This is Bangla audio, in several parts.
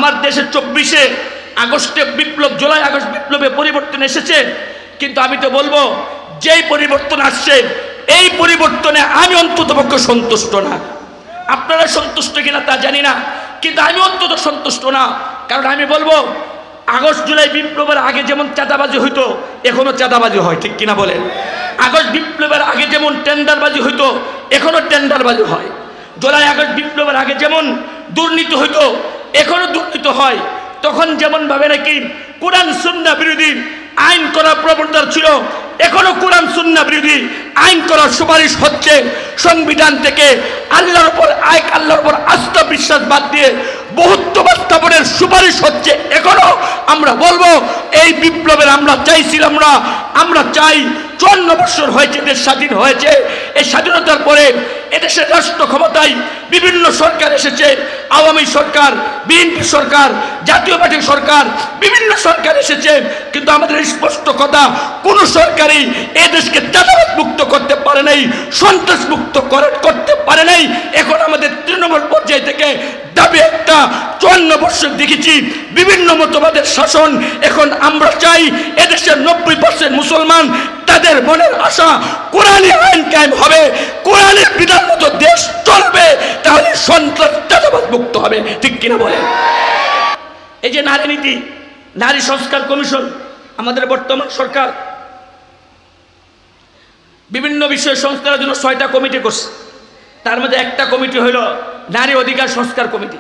আমার দেশে 24শে আগস্টে বিপ্লব, জুলাই আগস্ট বিপ্লবে পরিবর্তন এসেছে, কিন্তু আমি তো বলবো যেই পরিবর্তন আসছে এই পরিবর্তনে আমি অন্ততপক্ষে সন্তুষ্ট না। আপনারা সন্তুষ্ট কিনা তা জানি না, কিন্তু আমি অন্তত সন্তুষ্ট না। কারণ আমি বলবো আগস্ট জুলাই বিপ্লবের আগে যেমন চাঁদাবাজি হইতো এখনো চাঁদাবাজি হয়, ঠিক কিনা বলেন? আগস্ট বিপ্লবের আগে যেমন টেন্ডারবাজি হইতো এখনো টেন্ডারবাজি হয়। জুলাই আগস্ট বিপ্লবের আগে যেমন দুর্নীতি হইতো এখনো দুর্নীতি হয়। তখন যেমন ভাবে নাকি কোরআন সুন্নাহ বিরোধী আইন করার প্রবণতা ছিল, এখনো কোরআন সুন্নাহ বিরোধী আইন করার সুপারিশ হচ্ছে। সংবিধান থেকে আল্লাহর উপর আস্থা বিশ্বাস বাদ দিয়ে বহুত্ববাদ স্থাপনের সুপারিশ হচ্ছে। এখনো আমরা বলবো এই বিপ্লবের আমরা চাইছিলাম না। আমরা চাই 54 বছর হয়েছে দেশ স্বাধীন হয়েছে, এই স্বাধীনতার পরে এদেশের রাষ্ট্র ক্ষমতায় বিভিন্ন সরকার এসেছে, আওয়ামী সরকার, বিএনপি সরকার, জাতীয় পার্টি সরকার, বিভিন্ন সরকার এসেছে, কিন্তু আমাদের স্পষ্ট কথা কোন সরকারই এদেশকে চাঁদাবাজ মুক্ত করতে পারে নাই, সন্ত্রাস মুক্ত করতে পারে নাই। এখন আমাদের তৃণমূল পর্যায় থেকে দাবি একটা, 54 বছর দেখেছি বিভিন্ন মতবাদের শাসন। এখন আমরা চাই এদেশের 90% মুসলমান, তাদের মনের আশা কোরআনী আইন কায়েম হবে, কোরআনের বিধান মতো দেশ চলবে, তাহলে সন্ত্রাস চাঁদাবাজ মুক্ত হবে, ঠিক কিনা বলেন? এই যে নারী নীতি, নারী সংস্কার কমিশন, আমাদের বর্তমান সরকার বিভিন্ন বিষয় সংস্কারের জন্য 6টা কমিটি করছে। তার মধ্যে একটা কমিটি হইল নারী অধিকার সংস্কার কমিটি।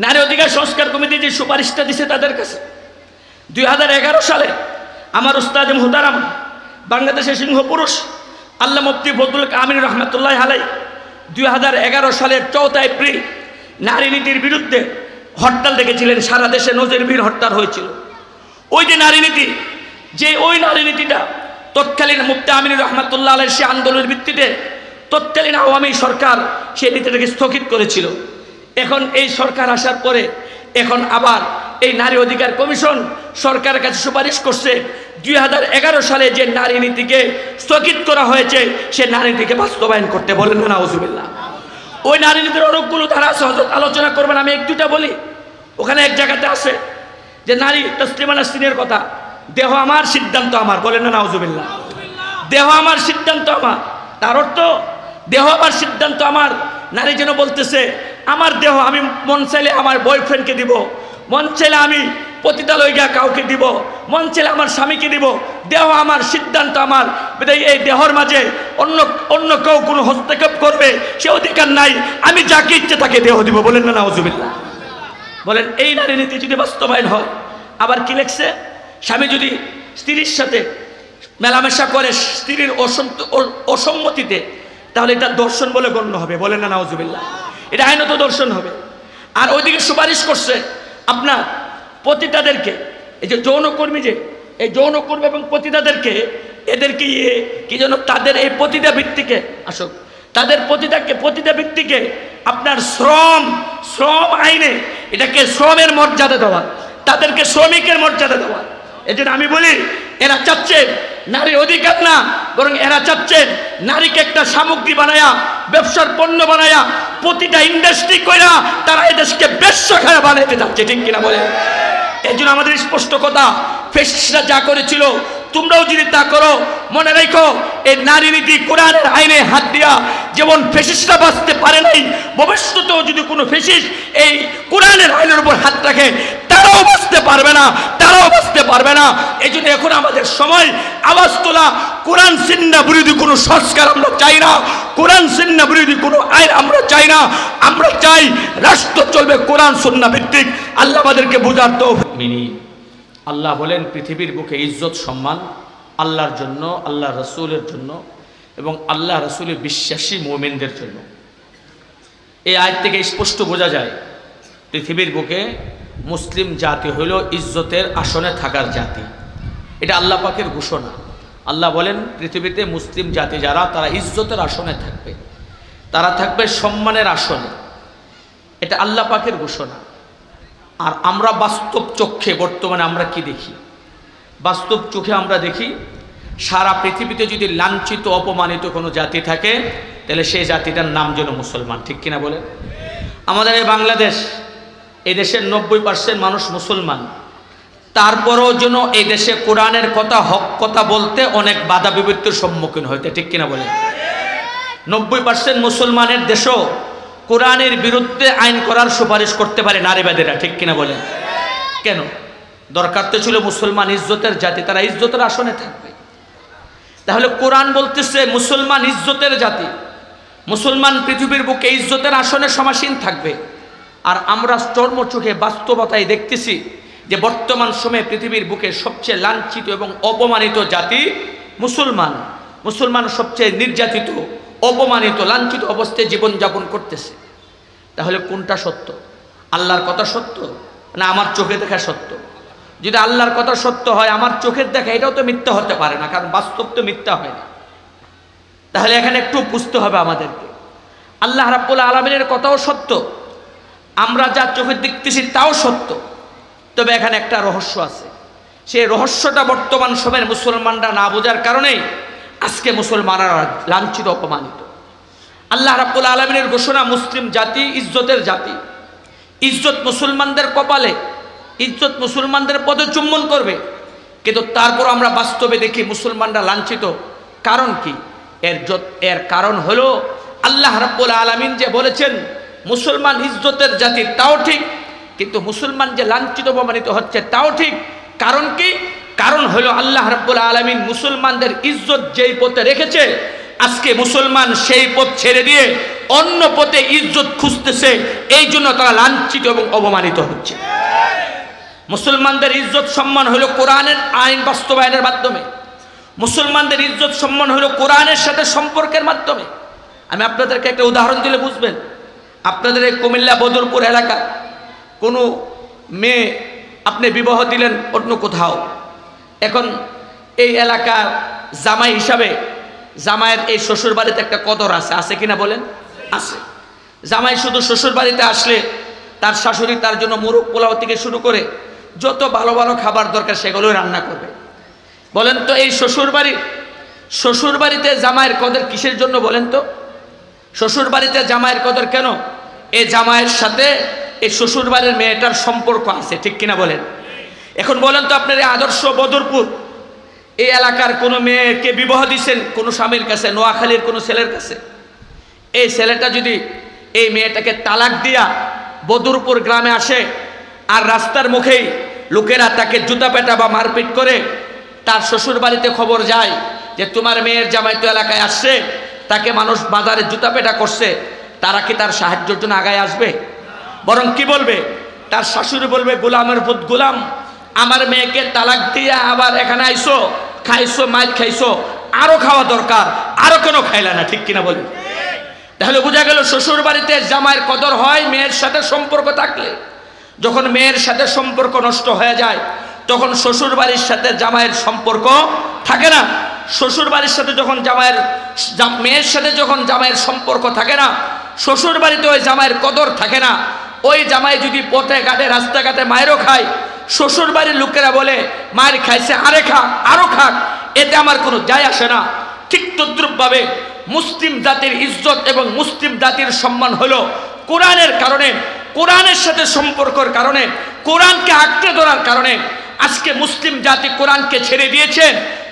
নারী অধিকার সংস্কার কমিটি যে সুপারিশটা দিছে তাদের কাছে 2011 সালে আমার উস্তাদ মুহতারাম বাংলাদেশের সিংহ পুরুষ আল্লামা মুফতি ফজলুল আমিন রহমতুল্লাহ আলাই 2011 সালের 4 এপ্রিল নারী নীতির বিরুদ্ধে হরতাল ডেকেছিলেন। সারা দেশে নজিরবিহীন হরতাল হয়েছিল। ওই যে নারী নীতি, ওই নারী নীতিটা তৎকালীন মুফতি আমিন রহমতুল্লাহ আলাই সে আন্দোলনের ভিত্তিতে তৎকালীন আওয়ামী সরকার সেই নীতিটাকে স্থগিত করেছিল। এখন এই সরকার আসার পরে এখন আবার এই নারী অধিকার কমিশন সরকারের কাছে সুপারিশ করছে 2011 সালে যে নারী নীতিকে স্থগিত করা হয়েছে সে নারী নীতিকে বাস্তবায়ন করতে। বলেন না নাউজুবিল্লাহ? ওই নারী নীতির অনেকগুলো ধারা আছে, হযরত আলোচনা করবেন, আমি 1-2টা বলি। ওখানে এক জায়গাতে আছে যে নারী তসলিমা নাসরিনের কথা, দেহ আমার সিদ্ধান্ত আমার। বলেন না নাউজুবিল্লাহ? দেহ আমার সিদ্ধান্ত আমার, তার অর্থ দেহ আমার সিদ্ধান্ত আমার। নারী যেন বলতেছে আমার দেহ আমি মন চাইলে আমার বয়ফ্রেন্ডকে দিব, মন চাইলে আমি পতিতালয় গিয়া কাউকে দিব, মন চাইলে আমার স্বামীকে দিব। দেহ আমার সিদ্ধান্ত আমার। এই দেহর মাঝে অন্য কেউ কোনো হস্তক্ষেপ করবে সে অধিকার নাই। আমি যাকে ইচ্ছে তাকে দেহ দিব। বলেন না নাউজুবিল্লাহ? বলেন এই নারী নীতি যদি বাস্তবায়ন হয়, আবার কি লেখছে, স্বামী যদি স্ত্রীর সাথে মেলামেশা করে স্ত্রীর অসম্মতিতে, তাহলে এটা দর্শন বলে গণ্য হবে। বলেন না নাউজুবিল্লাহ? এটা আইনত দর্শন হবে। আর ওইদিকে সুপারিশ করছে আপনার পতিতাদেরকে, এই যে যৌনকর্মী, এই যৌনকর্মী এবং পতিতাদেরকে এদেরকে কি যেন তাদের এই পতিতা ভিত্তিকে আসুক, তাদের পতিতা ভিত্তিকে আপনার শ্রম আইনে এটাকে শ্রমের মর্যাদা দেওয়া, তাদেরকে শ্রমিকের মর্যাদা দেওয়া। এই জন্য আমি বলি এরা চাচ্ছে নারী অধিকার না, বরং এরা চাচ্ছে নারীকে একটা সামগ্রী বানায়া, ব্যবসার পণ্য বানায়া, প্রতিটা ইন্ডাস্ট্রি কইরা তারা এদেশকে বেশ্যাখানা বানাইতে যাচ্ছে, ঠিক কিনা বলে? এই জন্য আমাদের স্পষ্ট কথা, ফ্যাসিস্টরা যা করেছিল তোমরাও যদি তা করো, মনে রেখো এই নারী নীতি কোরআনের আইনে হাত দিয়া যেমন ফ্যাসিস্টরা বাঁচতে পারে নাই, ভবিষ্যতেও যদি কোনো ফ্যাসিস্ট এই কোরআনের আইনের উপর হাত রাখে তারাও বাঁচতে পারবে না, তারাও বাঁচতে পারবে না। এই জন্য এখন আমাদের সময় আওয়াজ তোলা, কোরআন সুন্নাহ বিরোধী কোনো সংস্কার আমরা চাই না, কোরআন সুন্নাহ বিরোধী কোনো আইন আমরা চাই না। আমরা চাই রাষ্ট্র চলবে কোরআন সুন্নাহ ভিত্তিক। আল্লাহ আমাদেরকে বোঝার তৌফিক মিনি। আল্লাহ বলেন পৃথিবীর বুকে ইজ্জত সম্মান আল্লাহর জন্য, আল্লাহ রসুলের জন্য এবং আল্লাহ রসুলের বিশ্বাসী মুমিনদের জন্য। এই আয়াত থেকে স্পষ্ট বোঝা যায় পৃথিবীর বুকে মুসলিম জাতি হইল ইজ্জতের আসনে থাকার জাতি। এটা আল্লাহ পাকের ঘোষণা। আল্লাহ বলেন পৃথিবীতে মুসলিম জাতি যারা, তারা ইজ্জতের আসনে থাকবে, তারা থাকবে সম্মানের আসনে। এটা আল্লাহ পাকের ঘোষণা। আর আমরা বাস্তব চোখে বর্তমানে আমরা কি দেখি? বাস্তব চোখে আমরা দেখি সারা পৃথিবীতে যদি লাঞ্ছিত অপমানিত কোনো জাতি থাকে তাহলে সেই জাতিটার নাম যেন মুসলমান, ঠিক কিনা বলেন? আমাদের এই বাংলাদেশ, এই দেশের 90% মানুষ মুসলমান, তারপরেও যেন এই দেশে কোরআনের কথা হক কথা বলতে অনেক বাধা বিপত্তির সম্মুখীন হইতে, ঠিক কিনা বলেন? 90% মুসলমানের দেশও কোরআনের বিরুদ্ধে আইন করার সুপারিশ করতে পারে নারীবাদীরা, ঠিক কিনা বলেন? কেন? দরকার তো ছিল মুসলমান ইজ্জতের জাতি, তারা ইজ্জতের আসনে থাকবে। তাহলে কোরআন বলতেছে মুসলমান ইজ্জতের জাতি, মুসলমান পৃথিবীর বুকে ইজ্জতের আসনে সমাসীন থাকবে। আর আমরা চর্মচোখে বাস্তবতায় দেখতেছি যে বর্তমান সময়ে পৃথিবীর বুকে সবচেয়ে লাঞ্ছিত এবং অপমানিত জাতি মুসলমান। মুসলমান সবচেয়ে নির্যাতিত, অপমানিত, লাঞ্ছিত অবস্থায় জীবনযাপন করতেছে। তাহলে কোনটা সত্য? আল্লাহর কথা সত্য না আমার চোখে দেখা সত্য? যদি আল্লাহর কথা সত্য হয়, আমার চোখের দেখা এটাও তো মিথ্যা হতে পারে না, কারণ বাস্তব তো মিথ্যা হয় না। তাহলে এখানে একটু বুঝতে হবে আমাদেরকে, আল্লাহ রাব্বুল আলামিনের কথাও সত্য, আমরা যা চোখে দেখতেছি তাও সত্য। তবে এখানে একটা রহস্য আছে, সেই রহস্যটা বর্তমান সময়ের মুসলমানরা না বোঝার কারণেই আজকে মুসলমানরা লাঞ্ছিত, অপমানিত। আল্লাহ রাব্বুল আলামিনের ঘোষণা, মুসলিম জাতি ইজ্জতের জাতি, ইজ্জত মুসলমানদের কপালে, ইজ্জত মুসলমানদের পদে চুম্বন করবে। কিন্তু তারপর আমরা বাস্তবে দেখি মুসলমানরা লাঞ্ছিত। কারণ কি? এর কারণ হলো আল্লাহ রাব্বুল আলামিন যে বলেছেন মুসলমান ইজ্জতের জাতি, তাও ঠিক, কিন্তু মুসলমান যে লাঞ্ছিত অপমানিত হচ্ছে তাও ঠিক। কারণ কি? কারণ হলো আল্লাহ রাব্বুল আলামিন মুসলমানদের ইজ্জত যেই পথে রেখেছে, আজকে মুসলমান সেই পথ ছেড়ে দিয়ে অন্য পথে ইজ্জত খুঁজতেছে, এই জন্য তারা লাঞ্ছিত এবং অপমানিত হচ্ছে। মুসলমানদের ইজ্জত সম্মান হলো কোরআনের আইন বাস্তবায়নের মাধ্যমে, মুসলমানদের ইজ্জত সম্মান হলো কোরআনের সাথে সম্পর্কের মাধ্যমে। আমি আপনাদেরকে একটা উদাহরণ দিলে বুঝবেন। আপনাদের এই কুমিল্লা বদরপুর এলাকা কোনো মেয়ে আপনি বিবাহ দিলেন অন্য কোথাও, এখন এই এলাকার জামাই হিসাবে জামাইয়ের এই শ্বশুর বাড়িতে একটা কদর আছে, আছে কিনা বলেন? আছে। জামাই শুধু শ্বশুর বাড়িতে আসলে তার শাশুড়ি তার জন্য মুরগ পোলাও থেকে শুরু করে যত ভালো ভালো খাবার দরকার সেগুলোই রান্না করবে। বলেন তো এই শ্বশুর বাড়িতে জামাইয়ের কদর কিসের জন্য বলেন তো? শ্বশুর বাড়িতে জামাইয়ের কদর কেন? এই জামাইয়ের সাথে এই শ্বশুর বাড়ির মেয়েটার সম্পর্ক আছে, ঠিক কিনা বলেন? এখন বলেন তো আপনার এই আদর্শ বদরপুর এই এলাকার কোনো মেয়েকে বিবাহ দিচ্ছেন কোনো স্বামীর কাছে, নোয়াখালীর কোনো ছেলের কাছে, এই ছেলেটা যদি এই মেয়েটাকে তালাক দিয়া বদরপুর গ্রামে আসে, আর রাস্তার মুখেই লোকেরা তাকে জুতা পেটা বা মারপিট করে, তার শ্বশুর বাড়িতে খবর যায় যে তোমার মেয়ের জামাই তো এলাকায় আসছে, তাকে মানুষ বাজারে জুতা পেটা করছে, তারা কি তার সাহায্যের জন্য আগায় আসবে? বরং কি বলবে? তার শাশুড়ি বলবে, গোলামের পুত গোলাম, আমার মেয়েকে তালাক দিয়ে আবার এখানে আইসো, খাইছো, মাইল খাইছো, আরো খাওয়া দরকার, আরো কেন খাইলা না, ঠিক কিনা বলেন? তাহলে বোঝা গেল শ্বশুর বাড়িতে জামাইয়ের কদর হয় মেয়ের সাথে সম্পর্ক থাকলে। যখন মেয়ের সাথে সম্পর্ক নষ্ট হয়ে যায়, তখন শ্বশুর বাড়ির সাথে জামাইয়ের সম্পর্ক থাকে না। শ্বশুর বাড়ির সাথে যখন মেয়ের সাথে যখন জামাইয়ের সম্পর্ক থাকে না, শ্বশুর বাড়িতে ওই জামাইয়ের কদর থাকে না। ওই জামাই যদি পথে ঘাটে রাস্তাঘাটে মায়েরও খায়, শ্বশুর বাড়ির লোকেরা বলে মায়ের খাইছে, আরে খা, আরো খাক, এতে আমার কোনো যায় আসে না। ঠিক তদ্রূপভাবে মুসলিম জাতির ইজ্জত এবং মুসলিম জাতির সম্মান হলো কোরআনের কারণে, কোরআনের সাথে সম্পর্কের কারণে, কোরআনকে আঁকড়ে ধরার কারণে। আজকে মুসলিম জাতি কোরআনকে ছেড়ে দিয়েছে,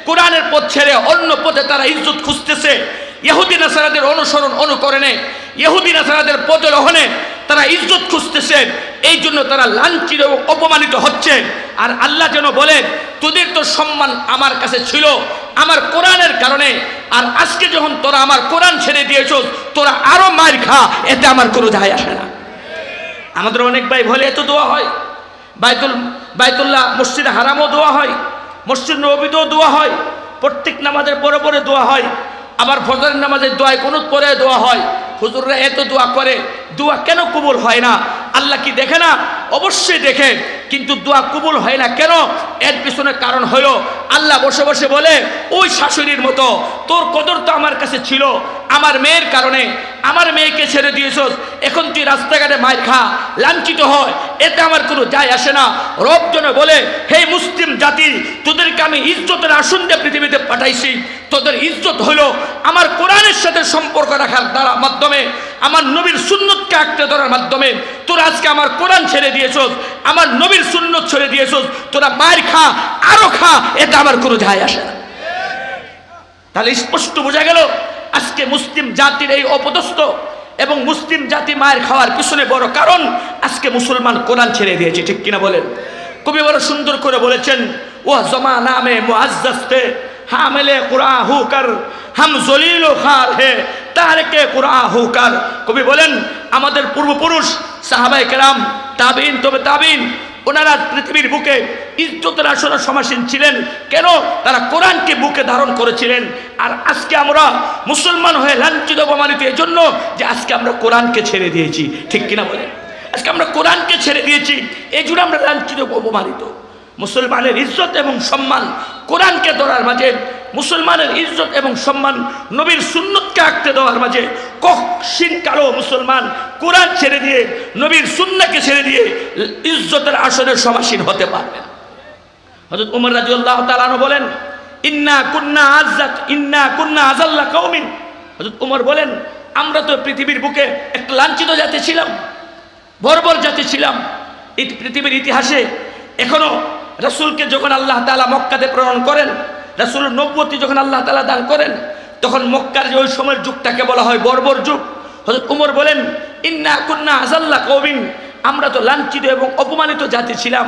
কোরআনের পথ ছেড়ে অন্য পথে তারা ইজ্জত খুঁজতেছে। ইহুদি নাসারাদের অনুসরণ অনুকরণে, ইহুদি নাসারাদের পদলহনে তারা ইজ্জত খুঁজতেছে, এই জন্য তারা লাঞ্ছিত এবং অপমানিত হচ্ছে। আর আল্লাহ যেন বলেন, তোদের তো সম্মান আমার কাছে ছিল আমার কোরআনের কারণে, আর আজকে যখন তোরা আমার কোরআন ছেড়ে দিয়েছস, তোরা আরো মার খা, এতে আমার কোনো যায় আসে না। আমাদের অনেক ভাই বলে এত দোয়া হয়, বাইতুল্লাহ মসজিদ হারামও দোয়া হয়, মসজিদ নববীতেও দোয়া হয়, প্রত্যেক নামাজের পরে পরে দোয়া হয়, আবার ফজরের নামাজের দোয়ায় কুনুত পরে দোয়া হয়। হুজুররা এত দোয়া করে, দোয়া কেন কবুল হয় না? আল্লাহ কি দেখে না? অবশ্যই দেখে, কিন্তু দোয়া কবুল হয় না কেন? এর পিছনে কারণ হলো আল্লাহ বসে বসে বলে, ওই শাশুড়ির মতো তোর কদর তো আমার কাছে ছিল আমার মেয়ের কারণে, আমার মেয়েকে ছেড়ে দিয়েছস, এখন তুই রাস্তাঘাটে মার খা, লাঞ্ছিত হয়, এতে আমার কোনো যায় আসে না। রব যেন বলে, হে মুসলিম জাতি, তোদেরকে আমি ইজ্জতের আসন দিয়ে পৃথিবীতে পাঠাইছি, তোদের ইজ্জত হলো আমার কোরআনের সাথে সম্পর্ক রাখার দ্বারা মাধ্যমে। আমার নবীর সুন্নতকে আঁকড়ে ধরার মাধ্যমে তোরা আজকে আমার কোরআন ছেড়ে দিয়েছস, আমার নবীর সুন্নত ছেড়ে দিয়েছস। তোরা মায়ের খা, আরো খা, এটা আমার কোনো যায় আসে না। তাহলে স্পষ্ট বোঝা গেল আজকে মুসলিম জাতির এই অপদস্থ এবং মুসলিম জাতি মায়ের খাওয়ার পিছনে বড় কারণ আজকে মুসলমান কোরআন ছেড়ে দিয়েছে, ঠিক কিনা বলেন? কবি বড় সুন্দর করে বলেছেন, ও জমানা মে মুআজ্জাজ थे হামিলে কুরআন হোকর हम জলিল ও খার হে তারকে কুরআন হোকর। কবি বলেন আমাদের পূর্বপুরুষ সাহাবায়ে কেরাম, তাবিঈন, তবে তাবিঈন, ওনারা পৃথিবীর বুকে ইজ্জতের আসনে সমাসীন ছিলেন। কেন? তারা কোরআনকে বুকে ধারণ করেছিলেন। আর আজকে আমরা মুসলমান হয়ে লাঞ্ছিত অপমানিত এই জন্য যে আজকে আমরা কোরআনকে ছেড়ে দিয়েছি, ঠিক কিনা বলেন? আজকে আমরা কোরআনকে ছেড়ে দিয়েছি, এই জন্য আমরা লাঞ্ছিত অপমানিত। মুসলমানের ইজ্জত এবং সম্মান কোরআনকে ধরার মাঝে, মুসলমানের ইজ্জত এবং সম্মান নবীর সুন্নতকে আঁকড়ে দেওয়ার মাঝে কখনো কালো মুসলমান কোরআন ছেড়ে দিয়ে নবীর সুন্নাহকে ছেড়ে দিয়ে ইজ্জতের আসনের সমাসীন হতে পারবে না। হযরত ওমর রাদিয়াল্লাহু তাআলা আনহু বলেন, ইন্না কুন্না আযাল্লা কওমিন। হযরত ওমর বলেন, আমরা তো পৃথিবীর বুকে একটা লাঞ্ছিত জাতি ছিলাম, বর্বর জাতি ছিলাম। এই পৃথিবীর ইতিহাসে এখনো রাসূলকে যখন আল্লাহ তাআলা মক্কাতে প্রেরণ করেন, রাসূলের নবুয়তি যখন আল্লাহ তাআলা দান করেন, তখন মক্কার যে ওই সময়ের যুগটাকে বলা হয় বর্বর যুগ। হযরত ওমর বলেন, ইন্না কুন্না আযাল্লা কওমিন, আমরা তো লাঞ্ছিত এবং অপমানিত জাতি ছিলাম,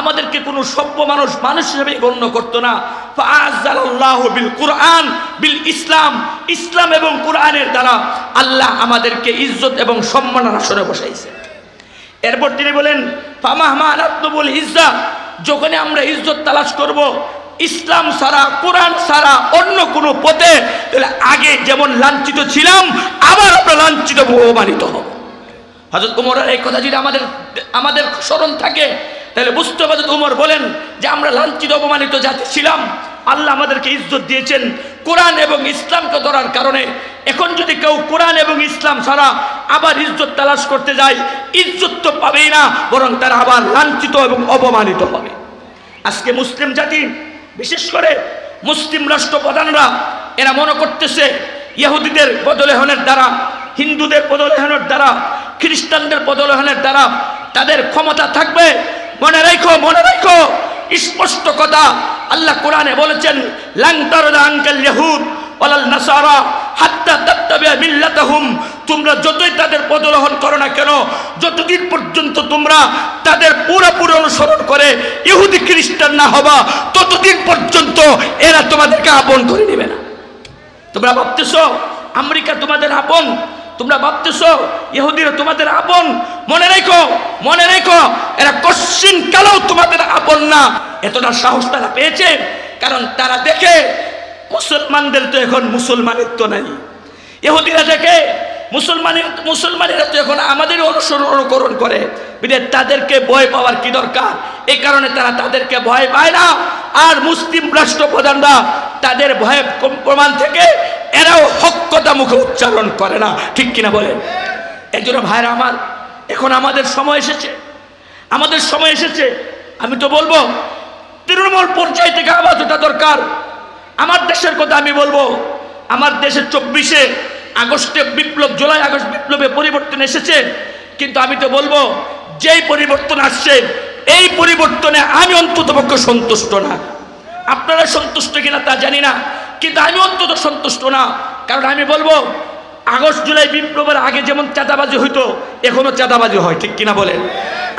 আমাদেরকে কোনো সভ্য মানুষ হিসেবে গণ্য করতো না। ফাআযাল্লাহু বিল কুরআন বিল ইসলাম, ইসলাম এবং কোরআনের দ্বারা আল্লাহ আমাদেরকে ইজ্জত এবং সম্মানের আসনে বসাইছে। এরপর তিনি বলেন, ফামাহমা নাতলুবুল ইজ্জা, যখন আমরা ইজ্জত তালাশ করব ইসলাম ছাড়া, কোরআন ছাড়া অন্য কোনো পথে, তাহলে আগে যেমন লাঞ্ছিত ছিলাম আবার আমরা লাঞ্ছিত অপমানিত হব। হযরত ওমরের এই কথা যদি আমাদের স্মরণ থাকে, তাহলে বুঝতে হবে হযরত ওমর বলেন যে আমরা লাঞ্ছিত অপমানিত জাতি ছিলাম, আল্লাহ আমাদেরকে ইজ্জত দিয়েছেন কোরআন এবং ইসলামকে ধরার কারণে। এখন যদি কেউ কোরআন এবং ইসলাম ছাড়া আবার ইজ্জত তালাশ করতে যায়, ইজ্জত তো পাবেই না, বরং তারা আবার লাঞ্ছিত এবং অপমানিত হবে। আজকে মুসলিম জাতি, বিশেষ করে মুসলিম রাষ্ট্রপ্রধানরা, এরা মনে করতেছে ইহুদিদের পদলেহনের দ্বারা, হিন্দুদের পদলেহনের দ্বারা, খ্রিস্টানদের পদলেহনের দ্বারা তাদের ক্ষমতা থাকবে। মনে রাখো স্পষ্ট কথা, আল্লাহ কোরআনে বলেছেন, লান তারদা আনকাল ইয়াহুদ ওয়ালাল নাসারা হাত্তা তাত্তাবিআ মিল্লাতাহুম, তোমরা যতই তাদের পদগ্রহণ করো না কেন, যতদিন পর্যন্ত তোমরা তাদের পুরোপুরি অনুসরণ করে ইহুদি খ্রিস্টান না হবা, ততদিন পর্যন্ত এরা তোমাদেরকে আপন করে নেবে না। তোমরা ভাবতেছো আমেরিকা তোমাদের আপন, তোমরা ভাবতেছো ইহুদিরা তোমাদের আপন, মনে রেখো এরা কশ্চিন কালেও তোমাদের আপন না। এতটা সাহস তারা পেয়েছে কারণ তারা দেখে মুসলমানদের তো এখন মুসলমানিত্ব নাই, ইহুদিরা দেখে মুসলমানেরা তো এখন আমাদের অনুকরণ করে, বিধায় তাদেরকে ভয় পাওয়ার কি দরকার? এই কারণে তারা তাদেরকে ভয় পায় না। আর মুসলিম রাষ্ট্রপ্রধানরা তাদের ভয়ের প্রমাণ থেকে এরাও হক কথা মুখে উচ্চারণ করে না, ঠিক কিনা বলেন? এই জন্য ভাইরা আমার, এখন আমাদের সময় এসেছে। আমি তো বলবো তৃণমূল পর্যায় থেকে আওয়াজ ওঠা দরকার। আমার দেশের কথা আমি বলবো, আমার দেশের 24শে আগস্টে বিপ্লব, জুলাই আগস্ট বিপ্লবে পরিবর্তন এসেছে, কিন্তু আমি তো বলবো যেই পরিবর্তন আসছে এই পরিবর্তনে আমি অন্ততপক্ষে সন্তুষ্ট না। আপনারা সন্তুষ্ট কিনা তা জানি না, কিন্তু আমি অন্তত সন্তুষ্ট না। কারণ আমি বলবো আগস্ট জুলাই বিপ্লবের আগে যেমন চাঁদাবাজি হইতো, এখনো চাঁদাবাজি হয়, ঠিক কিনা বলেন?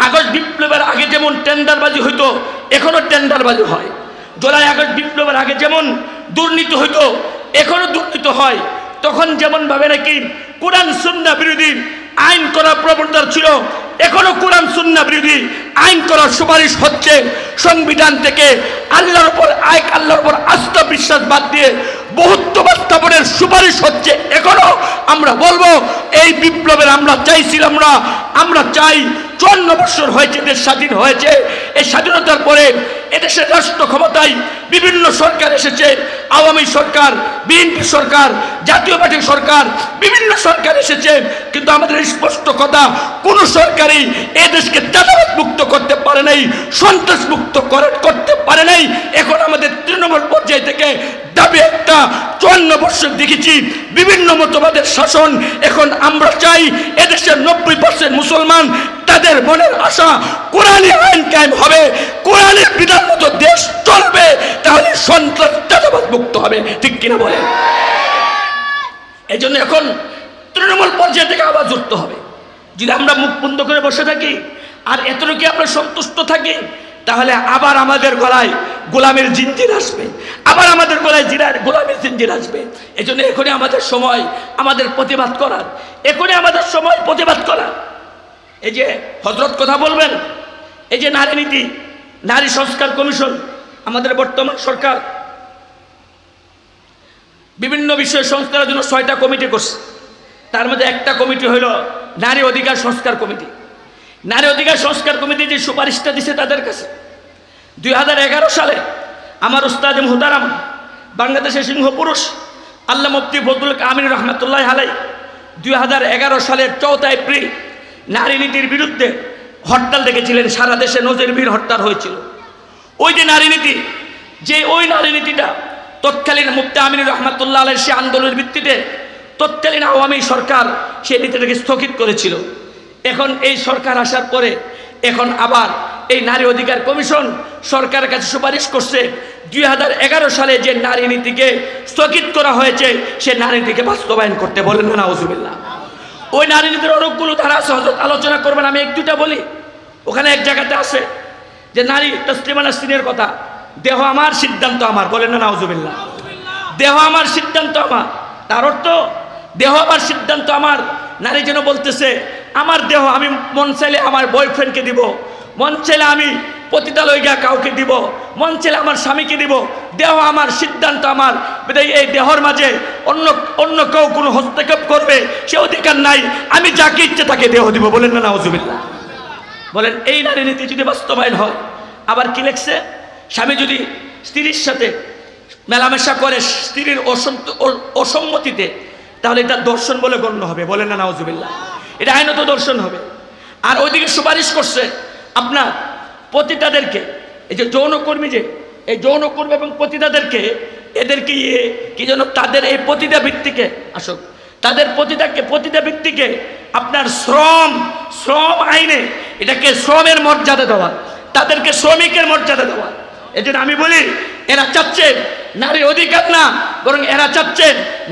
আগস্ট বিপ্লবের আগে যেমন টেন্ডারবাজি হইতো, এখনো টেন্ডারবাজি হয়। জুলাই আগস্ট বিপ্লবের আগে যেমন দুর্নীতি হইতো, এখনো দুর্নীতি হয়। তখন যেমন ভাবে নাকি কোরআন সুন্নাহ বিরোধী আইন করার প্রবণতা ছিল, এখনো কোরআন সুন্নাহ বিরোধী আইন করার সুপারিশ হচ্ছে। সংবিধান থেকে আল্লাহর উপর আস্থা বিশ্বাস বাদ দিয়ে বহুত্ববাদ স্থাপনের সুপারিশ হচ্ছে। এখনো আমরা বলবো এই বিপ্লবের আমরা চাইছিলাম না, আমরা চাই 54 বছর হয়েছে দেশ স্বাধীন হয়েছে, এই স্বাধীনতার পরে এদেশের রাষ্ট্র ক্ষমতায় বিভিন্ন সরকার এসেছে, আওয়ামী সরকার, বিএনপি সরকার, জাতীয় পার্টি সরকার, বিভিন্ন সরকার এসেছে, কিন্তু আমাদের স্পষ্ট কথা, কোন সরকারই এদেশকে চাঁদাবাজ মুক্ত করতে পারে নাই, সন্ত্রাস মুক্ত করতে পারে নাই। এখন আমাদের তৃণমূল পর্যায় থেকে দাবি একটা, 54 বছর দেখেছি বিভিন্ন মতবাদের শাসন। এখন আমরা চাই এদেশের 90% মুসলমান, তাদের মনের আশা কোরআনী আইন কায়েম হবে, কোরআনের বিধান মতো দেশ চলবে, তাহলে সন্ত্রাস চাঁদাবাজ মুক্ত হবে। ঠিক কিনা বলেন? এই জন্য এখন তৃণমূল পর্যায়ে থেকে আওয়াজ উঠতে হবে। যদি আমরা মুখ বন্ধ করে বসে থাকি আর এতটুকু আমরা সন্তুষ্ট থাকি, তাহলে আবার আমাদের গলায় গোলামের জিঞ্জির আসবে, আবার আমাদের গলায় গোলামের জিঞ্জির আসবে। এই জন্য এখনই আমাদের সময় আমাদের প্রতিবাদ করার, এখনই আমাদের সময় প্রতিবাদ করার। এই যে হযরত কথা বলবেন, এই যে নারী নীতি, নারী সংস্কার কমিশন, আমাদের বর্তমান সরকার বিভিন্ন বিষয়ে সংস্কারের জন্য 6টা কমিটি করছে। তার মধ্যে একটা কমিটি হইল নারী অধিকার সংস্কার কমিটি। নারী অধিকার সংস্কার কমিটি যে সুপারিশটা দিছে তাদের কাছে, 2011 সালে আমার উস্তাদ মুহতারাম বাংলাদেশের সিংহ পুরুষ আল্লামা মুফতি ফজলুল আমিন রহমতুল্লাহ আলাই 2011 সালের 4 এপ্রিল নারী নীতির বিরুদ্ধে হরতাল ডেকেছিলেন। সারা দেশে নজিরবিহীন হরতাল হয়েছিল। ওই যে নারী নীতি, ওই নারী নীতিটা তৎকালীন মুফতি আমিন রহমতুল্লাহ আলাই সে আন্দোলনের ভিত্তিতে তৎকালীন আওয়ামী সরকার সেই নীতিটাকে স্থগিত করেছিল। এখন এই সরকার আসার পরে এখন আবার এই নারী অধিকার কমিশন সরকারের কাছে সুপারিশ করছে 2011 সালে যে নারী নীতিকে স্থগিত করা হয়েছে সে নারী নীতিকে বাস্তবায়ন করতে। বলেন না নাউজুবিল্লাহ। ওই নারী নীতির অনেকগুলো ধারা আছে, হযরত আলোচনা করবেন, আমি 1-2টা বলি। ওখানে এক জায়গাতে আছে যে নারী তসলিমা নাসরিনের কথা, দেহ আমার সিদ্ধান্ত আমার। বলেন না নাউজুবিল্লাহ। দেহ আমার সিদ্ধান্ত আমার, তার অর্থ দেহ আমার সিদ্ধান্ত আমার। নারী যেন বলতেছে আমার দেহ আমি মন চাইলে আমার বয়ফ্রেন্ডকে দিব, মন চাইলে আমি পতিতালয়িকা কাউকে দিব, মন চাইলে আমার স্বামীকে দিব। দেহ আমার সিদ্ধান্ত আমার। এই দেহর মাঝে অন্য কেউ কোনো হস্তক্ষেপ করবে সে অধিকার নাই। আমি যাকে ইচ্ছে তাকে দেহ দিব। বলেন না নাউজুবিল্লাহ। বলেন এই নারী নীতি যদি বাস্তবায়ন হয়, আবার কি লেখছে, স্বামী যদি স্ত্রীর সাথে মেলামেশা করে স্ত্রীর অসম্মতিতে, তাহলে এটা দর্শন বলে গণ্য হবে। বলেন না নাউজুবিল্লাহ। এটা আইনত দর্শন হবে। আর ওইদিকে সুপারিশ করছে আপনার পতিতাদেরকে, এই যে যৌনকর্মী, যে এই যৌনকর্মী এবং পতিতাদেরকে, এদেরকে কি যেন তাদের এই পতিতা ভিত্তিকে তাদের পতিতা ভিত্তিকে আপনার শ্রম আইনে এটাকে শ্রমের মর্যাদা দেওয়া, তাদেরকে শ্রমিকের মর্যাদা দেওয়া। এই জন্য আমি বলি এরা চাচ্ছে নারী অধিকার না, বরং এরা চাচ্ছে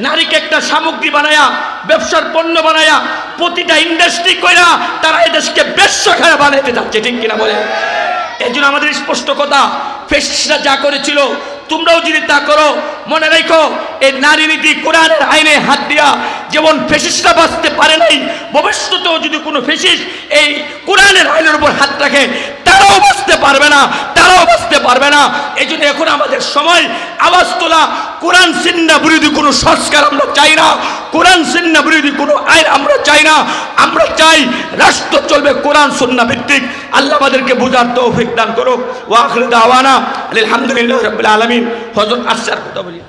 নারীকে একটা সামগ্রী বানায়া, ব্যবসার পণ্য বানায়া, প্রতিটা ইন্ডাস্ট্রি কইরা তারা এই দেশকে বেশ্যাখানা বানাইতে যাচ্ছে। ঠিক কিনা বলে? এই জন্য আমাদের স্পষ্ট কথা, ফ্যাসিস্টরা যা করেছিল তোমরাও যদি তা করো, মনে রেখো এই নারী নীতি কোরআনের আইনে হাত দিয়া যেমন ফ্যাসিস্টরা বাঁচতে পারে নাই, ভবিষ্যতেও যদি কোনো ফ্যাসিস্ট এই কোরআনের আইনের উপর হাত রাখে তারাও বাঁচতে পারবে না, তারাও বাঁচতে পারবে না। এই জন্য এখন আমাদের সময় আওয়াজ তোলা, কোরআন সুন্নাহ বিরোধী কোনো সংস্কার আমরা চাই না, কোরআন সুন্নাহ বিরোধী কোনো আইন আমরা চাই না। আমরা চাই রাষ্ট্র চলবে কোরআন সুন্নাহ ভিত্তিক। আল্লাহ আমাদেরকে বুঝার তৌফিক দান করুক। ওয়া আখিরু দাওয়ানা আলহামদুলিল্লাহি রাব্বিল আলামিন। হযরত আরশার কথা বলি।